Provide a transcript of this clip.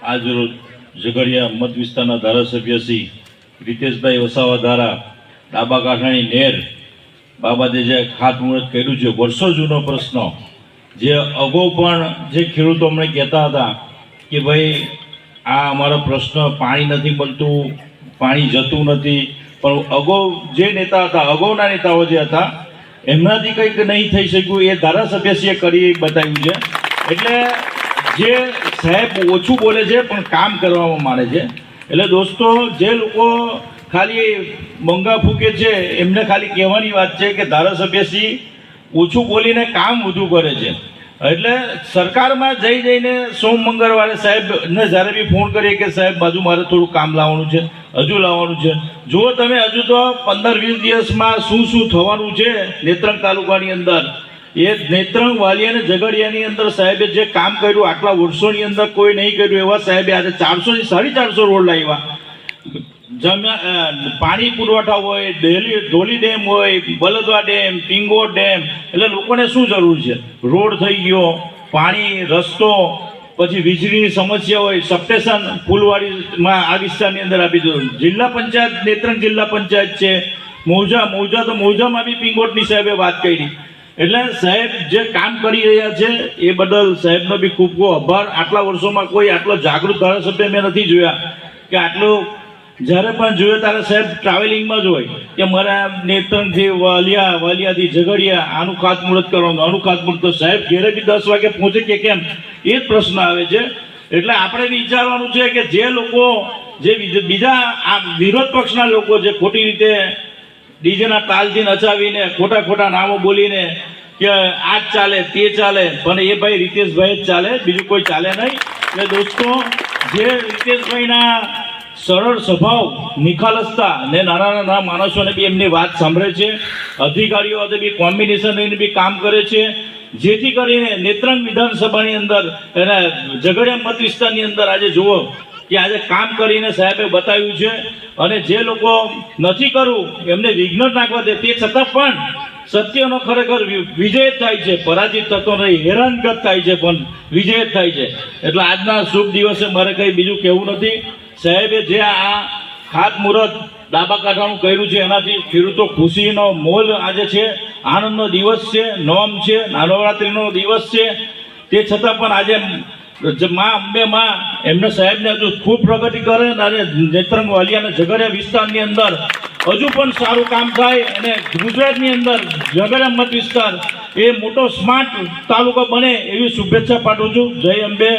આજરોજ ઝઘડિયા મત વિસ્તારના ધારાસભ્ય શ્રી રીતેશભાઈ વસાવા દ્વારા ડાબા કાંઠાની નહેર બાબતે જે ખાતમુહૂર્ત કર્યું છે, વર્ષો જૂનો પ્રશ્ન, જે અગાઉ પણ જે ખેડૂતો અમને કહેતા હતા કે ભાઈ આ અમારો પ્રશ્ન, પાણી નથી મળતું, પાણી જતું નથી, પણ અગાઉ જે નેતા હતા, અગાઉના નેતાઓ જે હતા એમનાથી કંઈક નહીં થઈ શક્યું એ ધારાસભ્યશ્રીએ કરી બતાવ્યું છે. એટલે જે સાહેબ ઓછું બોલે છે પણ કામ કરવામાં માને છે. એટલે દોસ્તો, જે લોકો ખાલી બંગા ફૂકે છે એમને ખાલી કહેવાની વાત છે કે ધારાસભ્યશ્રી ઓછું બોલીને કામ વધુ કરે છે. એટલે સરકારમાં જઈને સોમ મંગળવારે સાહેબને જ્યારે બી ફોન કરીએ કે સાહેબ બાજુ મારે થોડું કામ લાવવાનું છે, હજુ લાવવાનું છે. જો તમે હજુ તો 15-20 દિવસમાં શું થવાનું છે નેત્રંગ તાલુકાની અંદર, એ નેત્રંગ, વાલિયા અને ઝઘડિયાની અંદર સાહેબે જે કામ કર્યું આટલા વર્ષોની અંદર કોઈ નહીં કર્યું એવા સાહેબે આજે 400-450 રોડ લાવ્યા. પાણી પુરવઠા હોય, ધોલી ડેમ હોય, બલદવા ડેમ, પિંગોર ડેમ. એટલે લોકોને શું જરૂર છે? રોડ થઈ ગયો, પાણી, રસ્તો, પછી વીજળીની સમસ્યા હોય, સબસ્ટેશન ફૂલવાડીમાં આ વિસ્તારની અંદર આપી દીધું. જિલ્લા પંચાયત, નેત્રંગ જિલ્લા પંચાયત છે, મૌજામાં બી પિંગોટની સાહેબે વાત કરી. એટલે સાહેબ જે કામ કરી રહ્યા છે એ બદલ સાહેબનો બી ખૂબ ખૂબ આભાર. આટલા વર્ષોમાં કોઈ આટલો જાગૃત ધારાસભ્ય મેં નથી જોયા કે આટલું, જ્યારે પણ જોયો ત્યારે સાહેબ ટ્રાવેલિંગમાં જ હોય કે મારા નેત્રંગથી વાલિયાથી ઝઘડિયા આનું ખાતમુહૂર્ત કરવાનું, આનું ખાતમુહૂર્ત. તો સાહેબ ઘેરે બી 10 વાગે પહોંચે કે કેમ, એ જ પ્રશ્ન આવે છે. એટલે આપણે વિચારવાનું છે કે જે લોકો, જે બીજા આ વિરોધ પક્ષના લોકો જે ખોટી રીતે ડીજેના તાલથી નચાવીને ખોટા નામો બોલીને કે આ જ ચાલે તે ચાલે, પણ એ ભાઈ રીતેશભાઈ જ ચાલે, બીજું કોઈ ચાલે નહીં. એટલે દોસ્તો, જે રીતેશભાઈના સરળ સ્વભાવ, નિખાલસતા ને નાના માણસોને બી એમની વાત સાંભળે છે, અધિકારીઓ સાથે બી કોમ્બિનેશન રહીને બી કામ કરે છે, જેથી કરીને નેત્રંગ વિધાનસભાની અંદર અને ઝઘડિયા મત વિસ્તારની અંદર આજે જુઓ કે આજે કામ કરીને સાહેબે બતાવ્યું છે. અને જે લોકો નથી કરવું એમને વિઘ્ન નાખવા દે, તે છતાં પણ સત્યનો ખરેખર વિજય જ થાય છે, પરાજિત થતો નહીં, હેરાનગત થાય છે પણ વિજય જ થાય છે. એટલે આજના શુભ દિવસે મારે કંઈ બીજું કહેવું નથી. સાહેબે જે આ ખાતમુહૂર્ત ડાબા કાંઠાનું કર્યું છે એનાથી ખેડૂતો ખુશીનો મોલ આજે છે, આનંદનો દિવસ છે, નોમ છે, નવરાત્રિનો દિવસ છે. તે છતાં પણ આજે મા અંબે માં એમને સાહેબને હજુ ખૂબ પ્રગતિ કરે અને નેત્રંગ, વાલિયા અને ઝઘડિયા વિસ્તારની અંદર હજુ પણ સારું કામ થાય અને ગુજરાતની અંદર ઝઘડિયા મત વિસ્તાર એ મોટો સ્માર્ટ તાલુકો બને એવી શુભેચ્છા પાઠવું છું. જય અંબે.